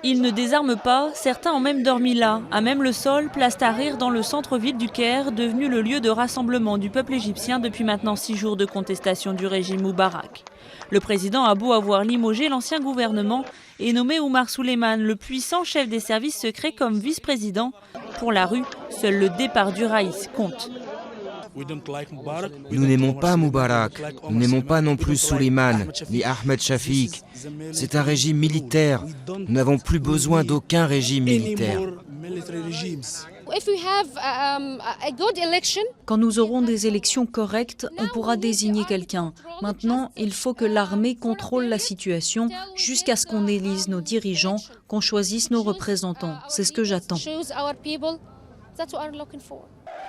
Ils ne désarment pas, certains ont même dormi là, à même le sol, place Tahrir dans le centre-ville du Caire, devenu le lieu de rassemblement du peuple égyptien depuis maintenant 6 jours de contestation du régime Moubarak. Le président a beau avoir limogé l'ancien gouvernement et nommé Oumar Souleiman, le puissant chef des services secrets, comme vice-président. Pour la rue, seul le départ du Raïs compte. Nous n'aimons pas Moubarak, nous n'aimons pas non plus Souleiman, ni Ahmed Shafiq. C'est un régime militaire. Nous n'avons plus besoin d'aucun régime militaire. Quand nous aurons des élections correctes, on pourra désigner quelqu'un. Maintenant, il faut que l'armée contrôle la situation jusqu'à ce qu'on élise nos dirigeants, qu'on choisisse nos représentants. C'est ce que j'attends.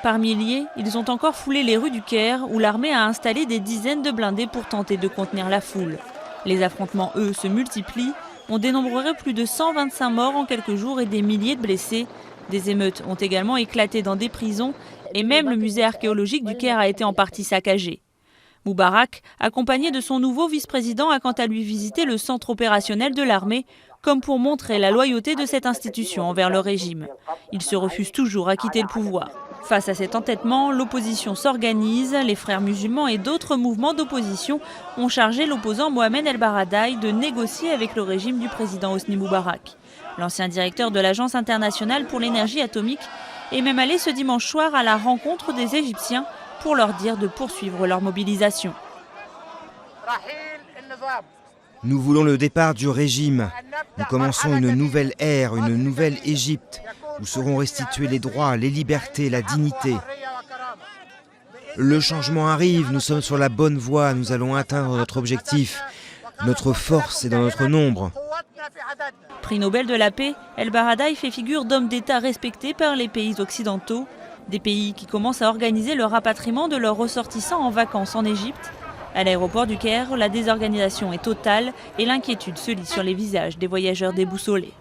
Par milliers, ils ont encore foulé les rues du Caire où l'armée a installé des dizaines de blindés pour tenter de contenir la foule. Les affrontements, eux, se multiplient. On dénombrerait plus de 125 morts en quelques jours et des milliers de blessés. Des émeutes ont également éclaté dans des prisons et même le musée archéologique du Caire a été en partie saccagé. Moubarak, accompagné de son nouveau vice-président, a quant à lui visité le centre opérationnel de l'armée, comme pour montrer la loyauté de cette institution envers le régime. Il se refuse toujours à quitter le pouvoir. Face à cet entêtement, l'opposition s'organise. Les frères musulmans et d'autres mouvements d'opposition ont chargé l'opposant Mohamed El Baradei de négocier avec le régime du président Hosni Moubarak. L'ancien directeur de l'Agence internationale pour l'énergie atomique est même allé ce dimanche soir à la rencontre des Égyptiens pour leur dire de poursuivre leur mobilisation. Nous voulons le départ du régime. Nous commençons une nouvelle ère, une nouvelle Égypte, où seront restitués les droits, les libertés, la dignité. Le changement arrive, nous sommes sur la bonne voie, nous allons atteindre notre objectif. Notre force est dans notre nombre. Prix Nobel de la paix, El Baradei fait figure d'homme d'État respecté par les pays occidentaux. Des pays qui commencent à organiser le rapatriement de leurs ressortissants en vacances en Égypte. À l'aéroport du Caire, la désorganisation est totale et l'inquiétude se lit sur les visages des voyageurs déboussolés.